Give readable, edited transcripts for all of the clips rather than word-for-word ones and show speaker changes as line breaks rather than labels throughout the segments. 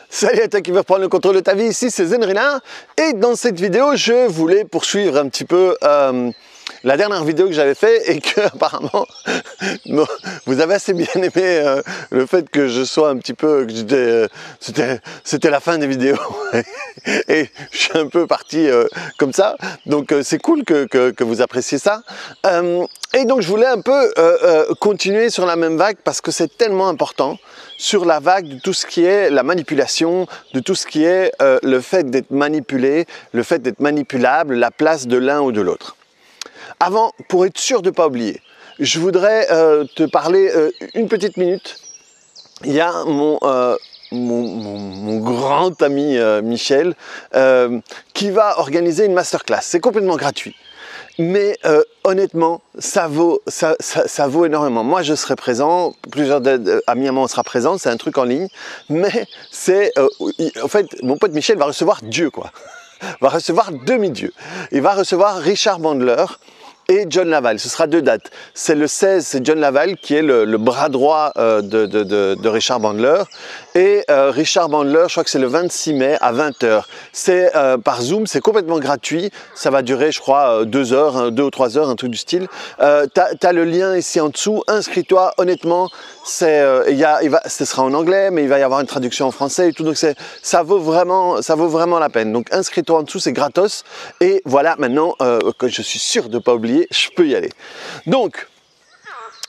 Salut à toi qui veux reprendre le contrôle de ta vie, ici c'est Zen Renard. Et dans cette vidéo, je voulais poursuivre un petit peu la dernière vidéo que j'avais fait et que apparemment vous avez assez bien aimé le fait que je sois un petit peu, c'était la fin des vidéos et je suis un peu parti comme ça, donc c'est cool que vous appréciez ça. Et donc je voulais un peu continuer sur la même vague parce que c'est tellement important, sur la vague de tout ce qui est la manipulation, de tout ce qui est le fait d'être manipulé, le fait d'être manipulable, la place de l'un ou de l'autre. Avant, pour être sûr de ne pas oublier, je voudrais te parler une petite minute. Il y a mon grand ami Michel qui va organiser une masterclass. C'est complètement gratuit. Mais honnêtement, ça vaut énormément. Moi, je serai présent, plusieurs amis à moi sera présent, c'est un truc en ligne. Mais c'est, en fait, mon pote Michel va recevoir Dieu, quoi. Va recevoir demi-dieu. Il va recevoir Richard Bandler et John Laval. Ce sera 2 dates. C'est le 16, c'est John Laval qui est le bras droit de Richard Bandler. Et Richard Bandler, je crois que c'est le 26 mai à 20 h. C'est par Zoom, c'est complètement gratuit. Ça va durer, je crois, 2 heures, 2 ou 3 heures, un truc du style. T'as le lien ici en dessous. Inscris-toi, honnêtement. Ce sera en anglais, mais il va y avoir une traduction en français et tout. Donc ça vaut vraiment la peine. Donc inscris-toi en dessous, c'est gratos. Et voilà, maintenant que je suis sûr de ne pas oublier, je peux y aller. Donc,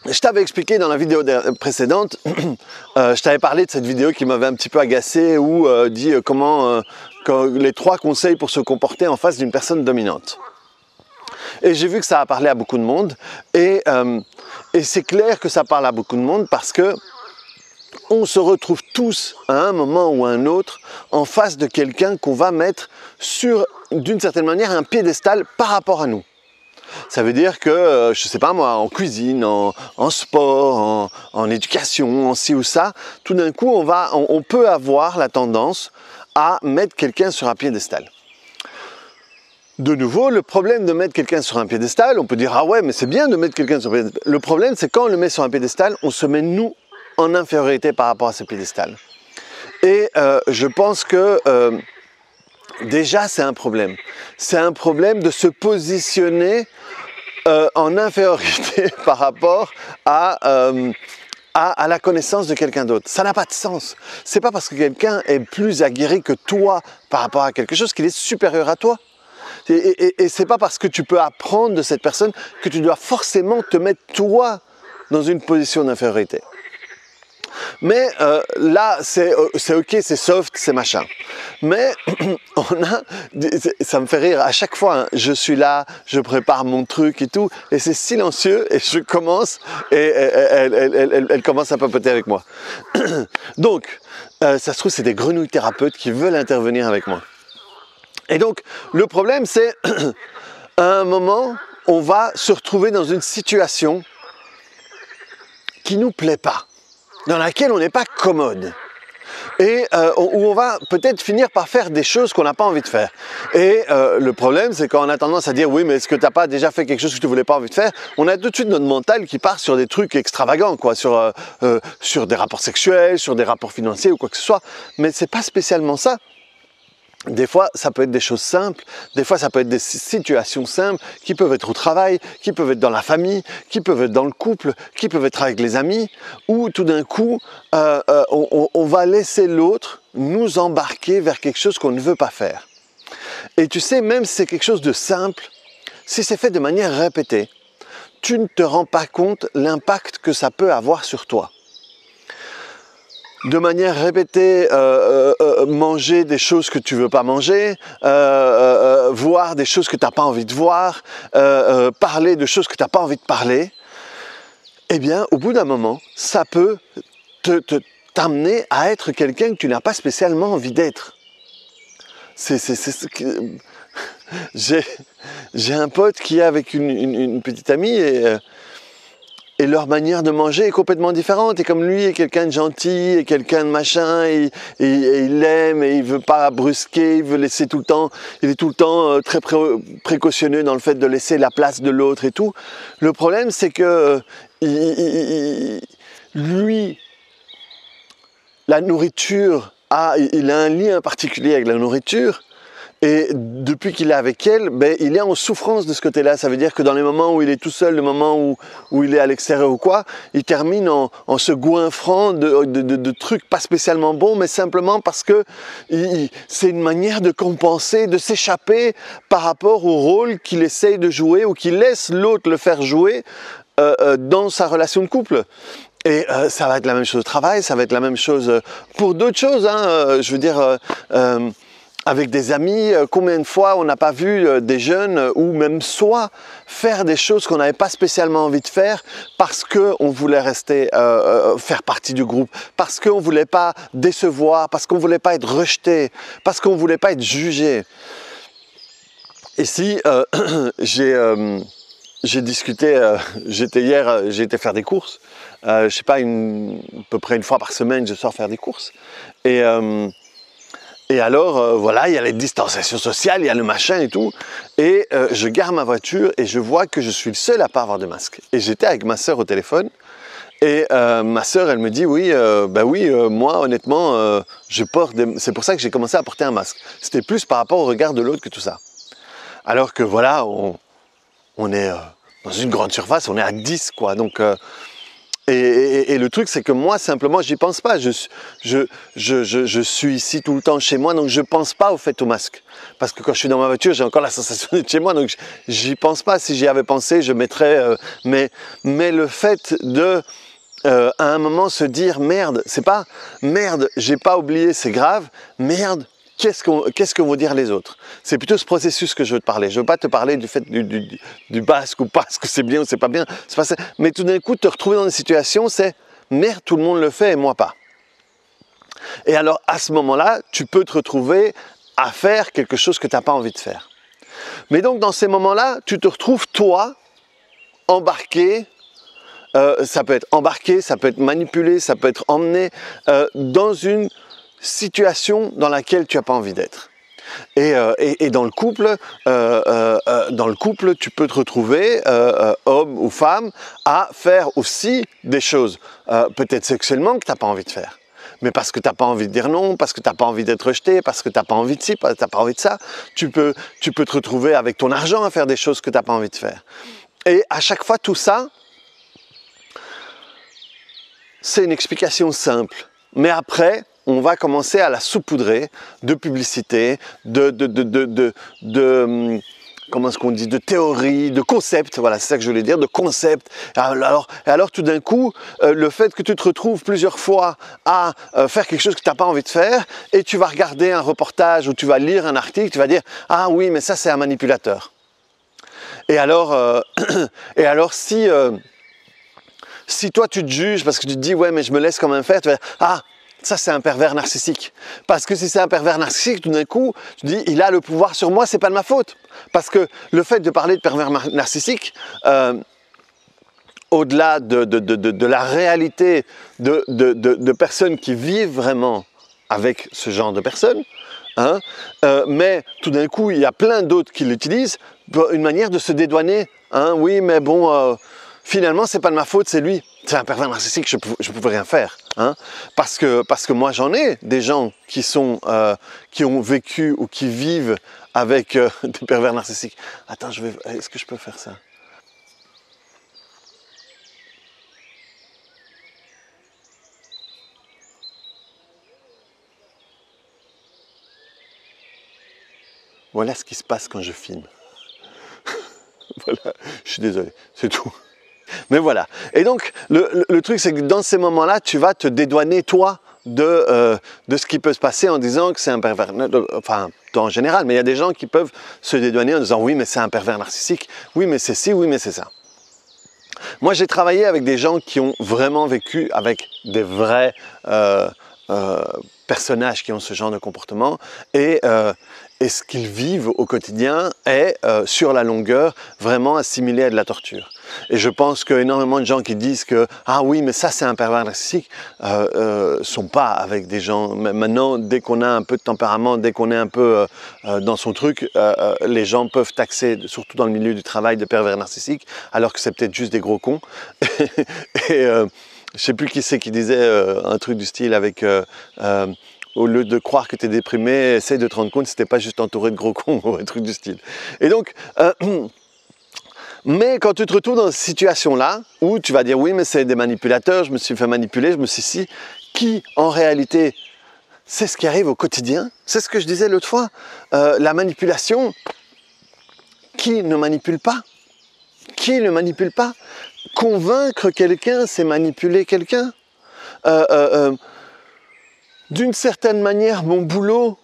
je t'avais expliqué dans la vidéo précédente, je t'avais parlé de cette vidéo qui m'avait un petit peu agacé où dit comment les 3 conseils pour se comporter en face d'une personne dominante. Et j'ai vu que ça a parlé à beaucoup de monde et c'est clair que ça parle à beaucoup de monde parce que on se retrouve tous à un moment ou à un autre en face de quelqu'un qu'on va mettre sur, d'une certaine manière, un piédestal par rapport à nous. Ça veut dire que, je sais pas moi, en cuisine, en sport, en éducation, en ci ou ça, tout d'un coup, on peut avoir la tendance à mettre quelqu'un sur un piédestal. De nouveau, le problème de mettre quelqu'un sur un piédestal, on peut dire « Ah ouais, mais c'est bien de mettre quelqu'un sur un piédestal ». Le problème, c'est quand on le met sur un piédestal, on se met, nous, en infériorité par rapport à ce piédestal. Et je pense que déjà, c'est un problème. C'est un problème de se positionner en infériorité par rapport à la connaissance de quelqu'un d'autre. Ça n'a pas de sens. C'est pas parce que quelqu'un est plus aguerri que toi par rapport à quelque chose qu'il est supérieur à toi. Et c'est pas parce que tu peux apprendre de cette personne que tu dois forcément te mettre toi dans une position d'infériorité. Mais là, c'est ok, c'est soft, c'est machin. Mais ça me fait rire, à chaque fois, hein, je suis là, je prépare mon truc et tout, et c'est silencieux, et je commence, et elle commence à papoter avec moi. Donc, ça se trouve, c'est des grenouilles thérapeutes qui veulent intervenir avec moi. Et donc, le problème, c'est, à un moment, on va se retrouver dans une situation qui ne nous plaît pas, dans laquelle on n'est pas commode et où on va peut-être finir par faire des choses qu'on n'a pas envie de faire. Et le problème, c'est qu'on a tendance à dire oui, mais est-ce que tu n'as pas déjà fait quelque chose que tu voulais pas envie de faire? On a tout de suite notre mental qui part sur des trucs extravagants, quoi, sur des rapports sexuels, sur des rapports financiers ou quoi que ce soit. Mais c'est pas spécialement ça. Des fois, ça peut être des choses simples, des fois, ça peut être des situations simples qui peuvent être au travail, qui peuvent être dans la famille, qui peuvent être dans le couple, qui peuvent être avec les amis, où tout d'un coup, on va laisser l'autre nous embarquer vers quelque chose qu'on ne veut pas faire. Et tu sais, même si c'est quelque chose de simple, si c'est fait de manière répétée, tu ne te rends pas compte l'impact que ça peut avoir sur toi. De manière répétée, manger des choses que tu veux pas manger, voir des choses que tu n'as pas envie de voir, parler de choses que tu n'as pas envie de parler, eh bien, au bout d'un moment, ça peut t'amener à être quelqu'un que tu n'as pas spécialement envie d'être. J'ai un pote qui est avec une petite amie et leur manière de manger est complètement différente. Et comme lui est quelqu'un de gentil, et quelqu'un de machin, et il l'aime, et il veut pas brusquer, il veut laisser tout le temps, il est tout le temps très précautionneux dans le fait de laisser la place de l'autre et tout. Le problème, c'est que lui, la nourriture il a un lien particulier avec la nourriture. Et depuis qu'il est avec elle, ben, il est en souffrance de ce côté-là. Ça veut dire que dans les moments où il est tout seul, le moment où il est à l'extérieur ou quoi, il termine en se goinfrant de trucs pas spécialement bons, mais simplement parce que c'est une manière de compenser, de s'échapper par rapport au rôle qu'il essaye de jouer ou qu'il laisse l'autre le faire jouer dans sa relation de couple. Et ça va être la même chose au travail, ça va être la même chose pour d'autres choses. Hein, je veux dire... avec des amis, combien de fois on n'a pas vu des jeunes ou même soi faire des choses qu'on n'avait pas spécialement envie de faire parce qu'on voulait rester, faire partie du groupe, parce qu'on ne voulait pas décevoir, parce qu'on ne voulait pas être rejeté, parce qu'on ne voulait pas être jugé. Ici, j'ai discuté, j'ai été faire des courses, je sais pas, à peu près une fois par semaine je sors faire des courses. Et alors, voilà, il y a les distanciations sociales, il y a le machin et tout. Et je gare ma voiture et je vois que je suis le seul à pas avoir de masque. Et j'étais avec ma sœur au téléphone. Et ma sœur, elle me dit, oui, moi, honnêtement, je porte c'est pour ça que j'ai commencé à porter un masque. C'était plus par rapport au regard de l'autre que tout ça. Alors que voilà, on est dans une grande surface, on est à 10, quoi. Donc... Et le truc, c'est que moi, simplement, j'y pense pas. Je suis ici tout le temps chez moi, donc je pense pas au fait au masque. Parce que quand je suis dans ma voiture, j'ai encore la sensation d'être chez moi, donc j'y pense pas. Si j'y avais pensé, je mettrais... mais le fait de, à un moment, se dire, merde, c'est pas, merde, j'ai pas oublié, c'est grave, merde, qu'est-ce que vont dire les autres? C'est plutôt ce processus que je veux te parler. Je ne veux pas te parler du fait du basque ou pas, est-ce que c'est bien ou c'est pas bien. C'est pas ça. Mais tout d'un coup, te retrouver dans des situations, c'est merde, tout le monde le fait et moi pas. Et alors, à ce moment-là, tu peux te retrouver à faire quelque chose que tu n'as pas envie de faire. Mais donc, dans ces moments-là, tu te retrouves, toi, embarqué. Ça peut être embarqué, ça peut être manipulé, ça peut être emmené dans une situation dans laquelle tu n'as pas envie d'être. Et dans le couple, tu peux te retrouver, homme ou femme, à faire aussi des choses, peut-être sexuellement, que tu n'as pas envie de faire. Mais parce que tu n'as pas envie de dire non, parce que tu n'as pas envie d'être rejeté, parce que tu n'as pas envie de ci, parce que tu n'as pas envie de ça, tu peux te retrouver avec ton argent à faire des choses que tu n'as pas envie de faire. Et à chaque fois, tout ça, c'est une explication simple. Mais après, on va commencer à la saupoudrer de publicité, comment est-ce qu'on dit, de théories, de concepts, voilà, c'est ça que je voulais dire, de concepts. Alors tout d'un coup, le fait que tu te retrouves plusieurs fois à faire quelque chose que tu n'as pas envie de faire, et tu vas regarder un reportage ou tu vas lire un article, tu vas dire « Ah oui, mais ça c'est un manipulateur ». Et alors si toi tu te juges parce que tu te dis « Ouais, mais je me laisse quand même faire », tu vas dire « Ah ». Ça, c'est un pervers narcissique. Parce que si c'est un pervers narcissique, tout d'un coup, tu dis, il a le pouvoir sur moi, c'est pas de ma faute. Parce que le fait de parler de pervers narcissique, au-delà de la réalité de personnes qui vivent vraiment avec ce genre de personnes, hein, mais tout d'un coup, il y a plein d'autres qui l'utilisent pour une manière de se dédouaner. Hein, oui, mais bon... finalement, c'est pas de ma faute, c'est lui. C'est un pervers narcissique, je pouvais rien faire. Hein, parce que moi, j'en ai des gens qui ont vécu ou qui vivent avec des pervers narcissiques. Attends, est-ce que je peux faire ça? Voilà ce qui se passe quand je filme. Voilà, je suis désolé, c'est tout. Mais voilà. Et donc, le truc, c'est que dans ces moments-là, tu vas te dédouaner, toi, de ce qui peut se passer en disant que c'est un pervers. Enfin, toi en général, mais il y a des gens qui peuvent se dédouaner en disant « Oui, mais c'est un pervers narcissique. Oui, mais c'est ci, oui, mais c'est ça. » Moi, j'ai travaillé avec des gens qui ont vraiment vécu avec des vrais personnages qui ont ce genre de comportement et ce qu'ils vivent au quotidien est, sur la longueur, vraiment assimilé à de la torture. Et je pense qu'énormément de gens qui disent que « Ah oui, mais ça c'est un pervers narcissique » sont pas avec des gens... Maintenant, dès qu'on a un peu de tempérament, dès qu'on est un peu dans son truc, les gens peuvent taxer, surtout dans le milieu du travail, de pervers narcissiques, alors que c'est peut-être juste des gros cons. Je sais plus qui c'est qui disait un truc du style avec au lieu de croire que tu es déprimé, essaye de te rendre compte si tu n'es pas juste entouré de gros cons ou un truc du style. Et donc, mais quand tu te retrouves dans cette situation-là, où tu vas dire oui, mais c'est des manipulateurs, je me suis fait manipuler, je me suis si, qui en réalité, c'est ce qui arrive au quotidien. C'est ce que je disais l'autre fois. La manipulation, qui ne manipule pas? Qui ne manipule pas? Convaincre quelqu'un, c'est manipuler quelqu'un. D'une certaine manière, mon boulot,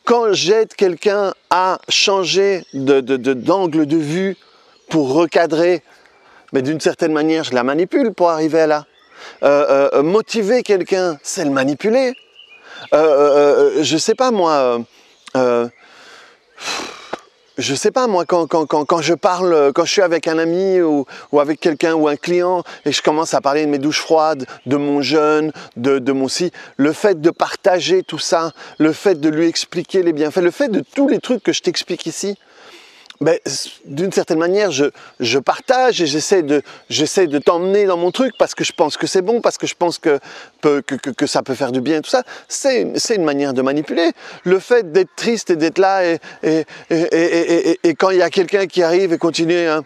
quand j'aide quelqu'un à changer d'angle de vue pour recadrer, mais d'une certaine manière, je la manipule pour arriver à là. Motiver quelqu'un, c'est le manipuler. Je sais pas moi, quand je parle, quand je suis avec un ami ou avec quelqu'un ou un client et je commence à parler de mes douches froides, de mon jeûne, de mon si, le fait de partager tout ça, le fait de lui expliquer les bienfaits, le fait de tous les trucs que je t'explique ici, ben, d'une certaine manière, je partage et j'essaie de t'emmener dans mon truc parce que je pense que c'est bon, parce que je pense que ça peut faire du bien, tout ça. C'est une manière de manipuler. Le fait d'être triste et d'être là et quand il y a quelqu'un qui arrive et continue, hein,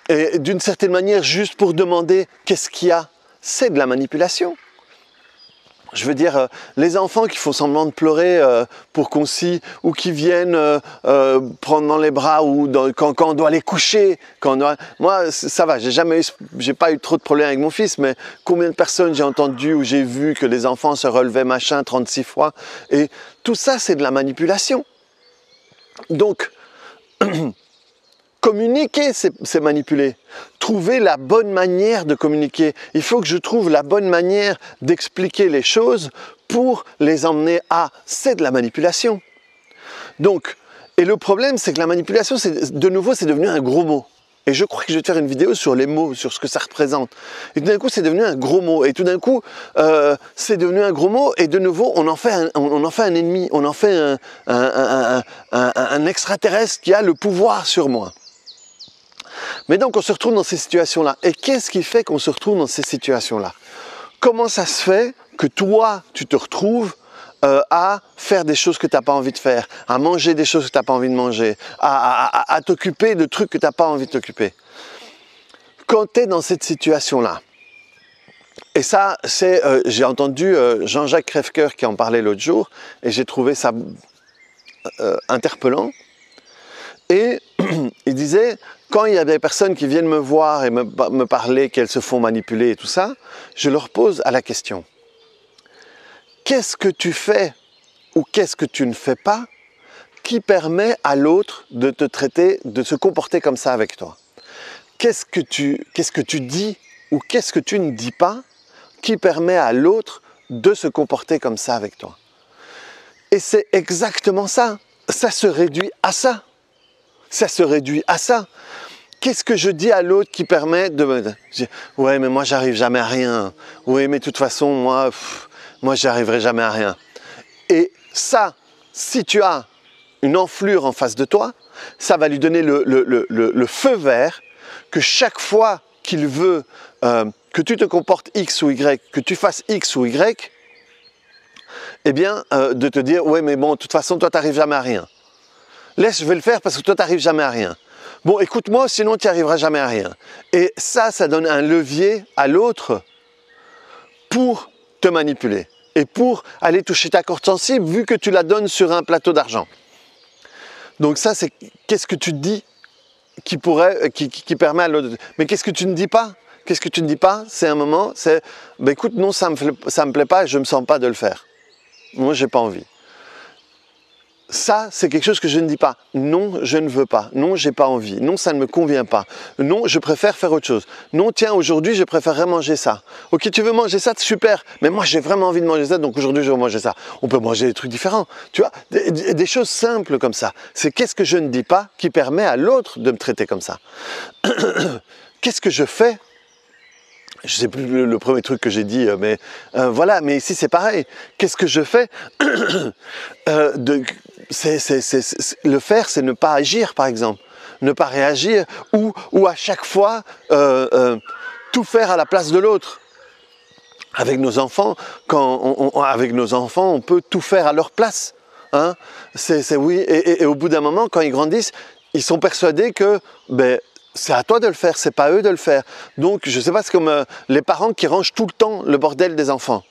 et d'une certaine manière, juste pour demander qu'est-ce qu'il y a, c'est de la manipulation. Je veux dire, les enfants qui font semblant de pleurer pour qu'on scie, ou qui viennent prendre dans les bras, ou quand on doit les coucher. Moi, ça va, j'ai pas eu trop de problèmes avec mon fils, mais combien de personnes j'ai entendu ou j'ai vu que les enfants se relevaient machin 36 fois. Et tout ça, c'est de la manipulation. Donc, communiquer, c'est manipuler. Trouver la bonne manière de communiquer. Il faut que je trouve la bonne manière d'expliquer les choses pour les emmener à... C'est de la manipulation. Donc, et le problème, c'est que la manipulation, de nouveau, c'est devenu un gros mot. Et je crois que je vais te faire une vidéo sur les mots, sur ce que ça représente. Et tout d'un coup, c'est devenu un gros mot. Et tout d'un coup, c'est devenu un gros mot. Et de nouveau, on en fait un ennemi. On en fait un extraterrestre qui a le pouvoir sur moi. Mais donc on se retrouve dans ces situations-là. Et qu'est-ce qui fait qu'on se retrouve dans ces situations-là? Comment ça se fait que toi, tu te retrouves à faire des choses que tu n'as pas envie de faire, à manger des choses que tu n'as pas envie de manger, à t'occuper de trucs que tu n'as pas envie de t'occuper? Quand tu es dans cette situation-là, et ça, j'ai entendu Jean-Jacques Crèvecoeur qui en parlait l'autre jour, et j'ai trouvé ça interpellant. Et il disait, quand il y a des personnes qui viennent me voir et me parler qu'elles se font manipuler et tout ça, je leur pose la question. Qu'est-ce que tu fais ou qu'est-ce que tu ne fais pas qui permet à l'autre de te traiter, de se comporter comme ça avec toi? Qu'est-ce que tu dis ou qu'est-ce que tu ne dis pas qui permet à l'autre de se comporter comme ça avec toi? Et c'est exactement ça. Ça se réduit à ça. Ça se réduit à ça. Qu'est-ce que je dis à l'autre qui permet de me dire « Ouais, mais moi, j'arrive jamais à rien. Oui, mais de toute façon, moi, j'arriverai jamais à rien. » Et ça, si tu as une enflure en face de toi, ça va lui donner le feu vert que chaque fois qu'il veut que tu te comportes X ou Y, que tu fasses X ou Y, eh bien, de te dire « Ouais, mais bon, de toute façon, toi, tu n'arrives jamais à rien. Laisse, je vais le faire parce que toi, tu n'arrives jamais à rien. Bon, écoute-moi, sinon tu n'y arriveras jamais à rien. » Et ça donne un levier à l'autre pour te manipuler et pour aller toucher ta corde sensible vu que tu la donnes sur un plateau d'argent. Donc ça, c'est qu'est-ce que tu te dis qui permet à l'autre. Mais qu'est-ce que tu ne dis pas? Qu'est-ce que tu ne dis pas? C'est un moment, c'est ben écoute, non, ça me plaît pas et je ne me sens pas de le faire. Moi, j'ai pas envie. Ça, c'est quelque chose que je ne dis pas. Non, je ne veux pas. Non, j'ai pas envie. Non, ça ne me convient pas. Non, je préfère faire autre chose. Non, tiens, aujourd'hui, je préférerais manger ça. Ok, tu veux manger ça, super. Mais moi, j'ai vraiment envie de manger ça, donc aujourd'hui, je vais manger ça. On peut manger des trucs différents. Tu vois, des choses simples comme ça. C'est qu'est-ce que je ne dis pas qui permet à l'autre de me traiter comme ça. Qu'est-ce que je fais? Je ne sais plus le premier truc que j'ai dit, mais voilà, mais ici c'est pareil. Qu'est-ce que je fais? Le faire, c'est ne pas agir, par exemple. Ne pas réagir ou à chaque fois tout faire à la place de l'autre. avec nos enfants, avec nos enfants, on peut tout faire à leur place. Hein? Oui. Et au bout d'un moment, quand ils grandissent, ils sont persuadés que c'est à toi de le faire, c'est pas à eux de le faire. Donc, je sais pas, c'est comme les parents qui rangent tout le temps le bordel des enfants.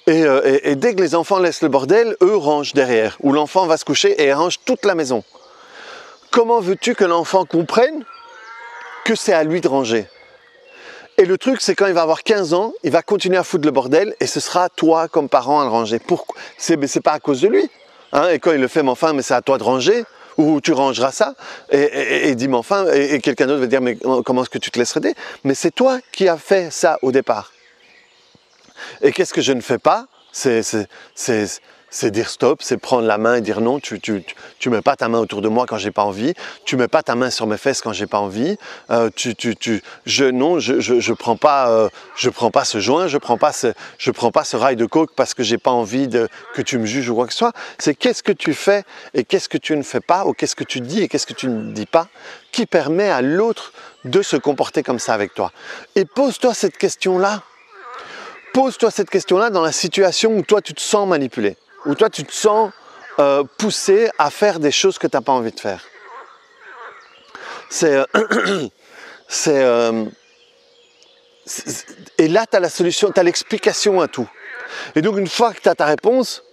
Et dès que les enfants laissent le bordel, eux rangent derrière. Ou l'enfant va se coucher et range toute la maison. Comment veux-tu que l'enfant comprenne que c'est à lui de ranger? Et le truc, c'est quand il va avoir 15 ans, il va continuer à foutre le bordel et ce sera toi, comme parent, à le ranger. Pourquoi? C'est pas à cause de lui. Hein? Et quand il le fait, mais enfin, mais c'est à toi de ranger, ou tu rangeras ça. Et il dit, mais enfin, et quelqu'un d'autre va dire, mais comment est-ce que tu te laisses aider? Mais c'est toi qui as fait ça au départ. Et qu'est-ce que je ne fais pas? C'est dire stop, c'est prendre la main et dire non, tu mets pas ta main autour de moi quand j'ai pas envie, tu mets pas ta main sur mes fesses quand j'ai pas envie, je prends pas ce joint, je prends pas ce rail de coke parce que j'ai pas envie que tu me juges ou quoi que ce soit. C'est qu'est-ce que tu fais et qu'est-ce que tu ne fais pas, ou qu'est-ce que tu dis et qu'est-ce que tu ne dis pas, qui permet à l'autre de se comporter comme ça avec toi. Et pose-toi cette question-là. Pose-toi cette question-là dans la situation où toi tu te sens manipulé, où toi tu te sens poussé à faire des choses que tu n'as pas envie de faire. Et là tu as la solution, tu as l'explication à tout. Et donc une fois que tu as ta réponse,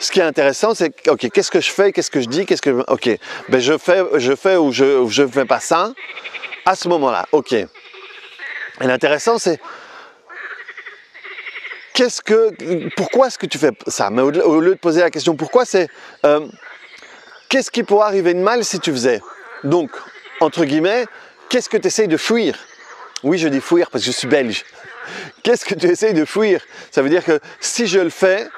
ce qui est intéressant c'est, ok, qu'est-ce que je fais, qu'est-ce que je dis, ok, ben je fais ou je fais pas ça, à ce moment-là, ok. Et l'intéressant c'est, pourquoi est-ce que tu fais ça? Mais au lieu de poser la question pourquoi, c'est qu'est-ce qui pourrait arriver de mal si tu faisais? Donc, entre guillemets, qu'est-ce que tu essayes de fuir? Oui, je dis fuir parce que je suis belge. Qu'est-ce que tu essayes de fuir? Ça veut dire que si je le fais,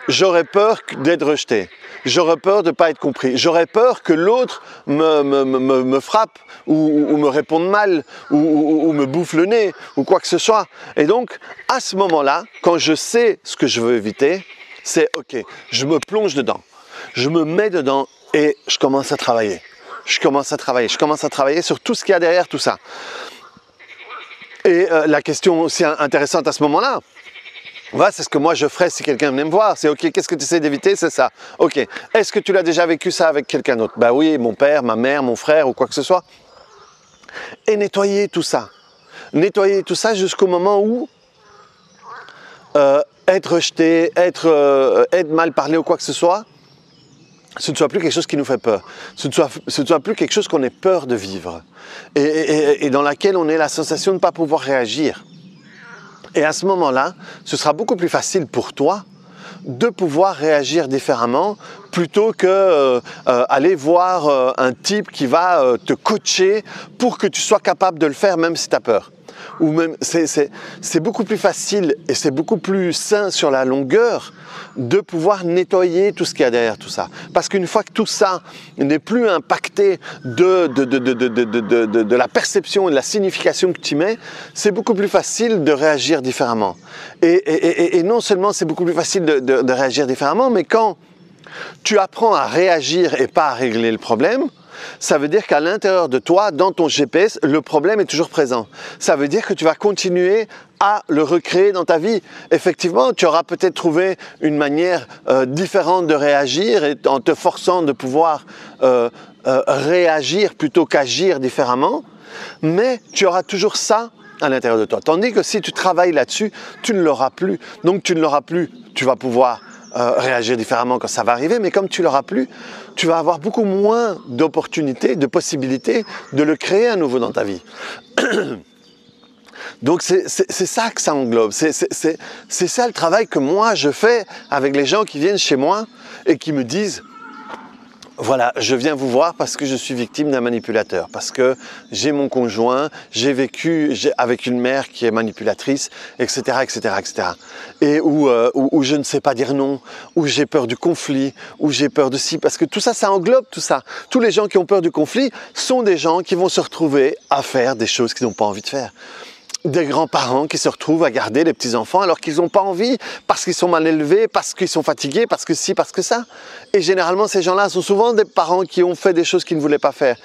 j'aurais peur d'être rejeté. J'aurais peur de ne pas être compris. J'aurais peur que l'autre me frappe ou me réponde mal ou me bouffe le nez ou quoi que ce soit. Et donc, à ce moment-là, quand je sais ce que je veux éviter, c'est ok, je me plonge dedans. Je me mets dedans et je commence à travailler. Je commence à travailler sur tout ce qu'il y a derrière tout ça. Et la question aussi intéressante à ce moment-là, voilà, c'est ce que moi je ferais si quelqu'un venait me voir. C'est ok, qu'est-ce que tu essaies d'éviter? C'est ça. Ok, est-ce que tu l'as déjà vécu ça avec quelqu'un d'autre? Ben oui, mon père, ma mère, mon frère ou quoi que ce soit. Et nettoyer tout ça. Nettoyer tout ça jusqu'au moment où être rejeté, être mal parlé ou quoi que ce soit, ce ne soit plus quelque chose qui nous fait peur. Ce ne soit plus quelque chose qu'on ait peur de vivre. Et dans laquelle on ait la sensation de ne pas pouvoir réagir. Et à ce moment-là, ce sera beaucoup plus facile pour toi de pouvoir réagir différemment plutôt que aller voir un type qui va te coacher pour que tu sois capable de le faire même si tu as peur. Ou même, c'est beaucoup plus facile et c'est beaucoup plus sain sur la longueur de pouvoir nettoyer tout ce qu'il y a derrière tout ça. Parce qu'une fois que tout ça n'est plus impacté de la perception et de la signification que tu mets, c'est beaucoup plus facile de réagir différemment. Et non seulement c'est beaucoup plus facile de réagir différemment, mais quand tu apprends à réagir et pas à régler le problème, ça veut dire qu'à l'intérieur de toi, dans ton GPS, le problème est toujours présent. Ça veut dire que tu vas continuer à le recréer dans ta vie. Effectivement, tu auras peut-être trouvé une manière différente de réagir et en te forçant de pouvoir réagir plutôt qu'agir différemment, mais tu auras toujours ça à l'intérieur de toi. Tandis que si tu travailles là-dessus, tu ne l'auras plus. Donc tu ne l'auras plus, tu vas pouvoir réagir différemment quand ça va arriver, mais comme tu l'auras plus, tu vas avoir beaucoup moins d'opportunités, de possibilités de le créer à nouveau dans ta vie. Donc c'est ça que ça englobe, c'est ça le travail que moi je fais avec les gens qui viennent chez moi et qui me disent voilà, je viens vous voir parce que je suis victime d'un manipulateur, parce que j'ai mon conjoint, j'ai vécu avec une mère qui est manipulatrice, etc., etc., etc. Et où je ne sais pas dire non, où j'ai peur du conflit, où j'ai peur de ci, parce que tout ça, ça englobe tout ça. Tous les gens qui ont peur du conflit sont des gens qui vont se retrouver à faire des choses qu'ils n'ont pas envie de faire. Des grands-parents qui se retrouvent à garder les petits-enfants alors qu'ils n'ont pas envie, parce qu'ils sont mal élevés, parce qu'ils sont fatigués, parce que ci, parce que ça. Et généralement, ces gens-là sont souvent des parents qui ont fait des choses qu'ils ne voulaient pas faire.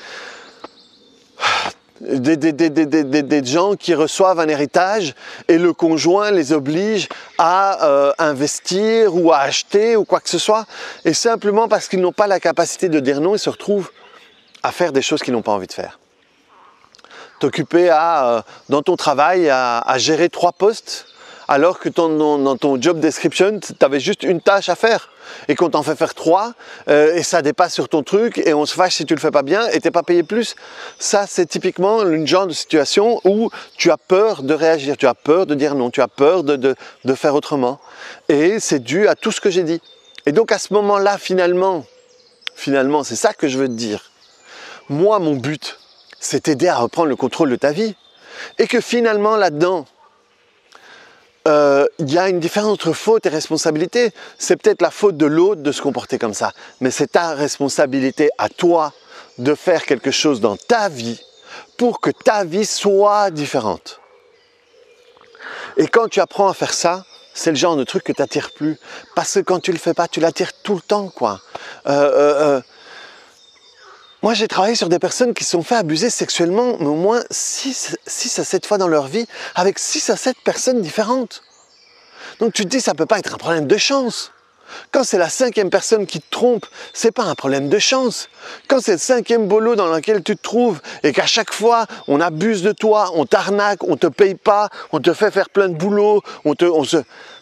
des gens qui reçoivent un héritage et le conjoint les oblige à investir ou à acheter ou quoi que ce soit, et simplement parce qu'ils n'ont pas la capacité de dire non, ils se retrouvent à faire des choses qu'ils n'ont pas envie de faire. T'occuper dans ton travail à gérer 3 postes, alors que dans ton job description, tu avais juste une tâche à faire et qu'on t'en fait faire 3 et ça dépasse sur ton truc et on se fâche si tu le fais pas bien et t'es pas payé plus. Ça, c'est typiquement une genre de situation où tu as peur de réagir, tu as peur de dire non, tu as peur de faire autrement. Et c'est dû à tout ce que j'ai dit. Et donc à ce moment-là, finalement, c'est ça que je veux te dire. Moi, mon but, c'est t'aider à reprendre le contrôle de ta vie. Et que finalement, là-dedans, il y a une différence entre faute et responsabilité. C'est peut-être la faute de l'autre de se comporter comme ça, mais c'est ta responsabilité à toi de faire quelque chose dans ta vie pour que ta vie soit différente. Et quand tu apprends à faire ça, c'est le genre de truc que tu n'attires plus. Parce que quand tu ne le fais pas, tu l'attires tout le temps, quoi. Moi, j'ai travaillé sur des personnes qui se sont fait abuser sexuellement, mais au moins 6 à 7 fois dans leur vie, avec 6 à 7 personnes différentes. Donc tu te dis, ça ne peut pas être un problème de chance. Quand c'est la 5e personne qui te trompe, c'est pas un problème de chance. Quand c'est le 5e boulot dans lequel tu te trouves et qu'à chaque fois, on abuse de toi, on t'arnaque, on te paye pas, on te fait faire plein de boulot,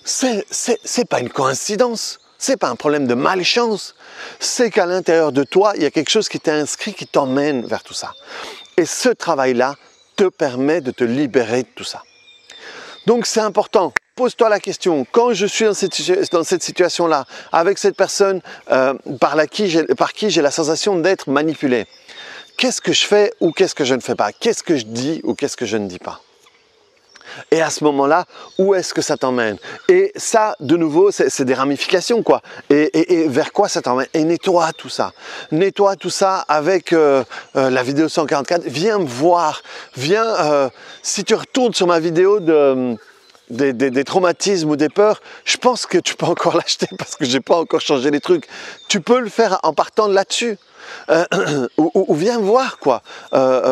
c'est pas une coïncidence. C'est pas un problème de malchance, c'est qu'à l'intérieur de toi, il y a quelque chose qui t'est inscrit, qui t'emmène vers tout ça. Et ce travail-là te permet de te libérer de tout ça. Donc c'est important, pose-toi la question, quand je suis dans cette situation-là, avec cette personne par qui j'ai la sensation d'être manipulé, qu'est-ce que je fais ou qu'est-ce que je ne fais pas? Qu'est-ce que je dis ou qu'est-ce que je ne dis pas? Et à ce moment-là, où est-ce que ça t'emmène? Et ça, de nouveau, c'est des ramifications, quoi. Et vers quoi ça t'emmène? Et nettoie tout ça. Nettoie tout ça avec la vidéo 144. Viens me voir. Viens, si tu retournes sur ma vidéo des traumatismes ou des peurs, je pense que tu peux encore l'acheter parce que j'ai pas encore changé les trucs. Tu peux le faire en partant de là-dessus. Ou viens me voir, quoi.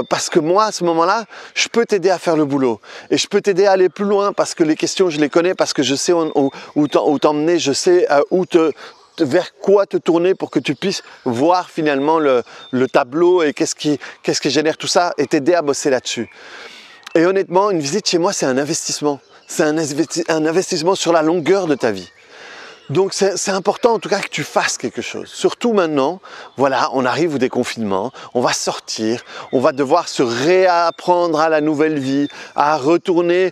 Parce que moi, à ce moment-là, je peux t'aider à faire le boulot. Et je peux t'aider à aller plus loin parce que les questions, je les connais, parce que je sais où t'emmener, je sais vers quoi te tourner pour que tu puisses voir finalement le tableau et qu'est-ce qui génère tout ça et t'aider à bosser là-dessus. Et honnêtement, une visite chez moi, c'est un investissement. C'est un investissement sur la longueur de ta vie. Donc c'est important en tout cas que tu fasses quelque chose. Surtout maintenant, voilà, on arrive au déconfinement, on va sortir, on va devoir se réapprendre à la nouvelle vie, à retourner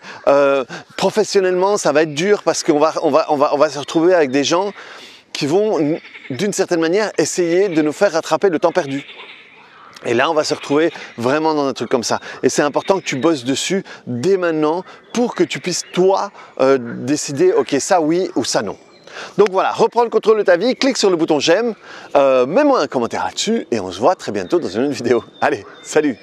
professionnellement, ça va être dur parce qu'on va se retrouver avec des gens qui vont d'une certaine manière essayer de nous faire rattraper le temps perdu. Et là, on va se retrouver vraiment dans un truc comme ça. Et c'est important que tu bosses dessus dès maintenant pour que tu puisses, toi, décider, ok, ça oui ou ça non. Donc voilà, reprends le contrôle de ta vie, clique sur le bouton j'aime, mets-moi un commentaire là-dessus et on se voit très bientôt dans une autre vidéo. Allez, salut!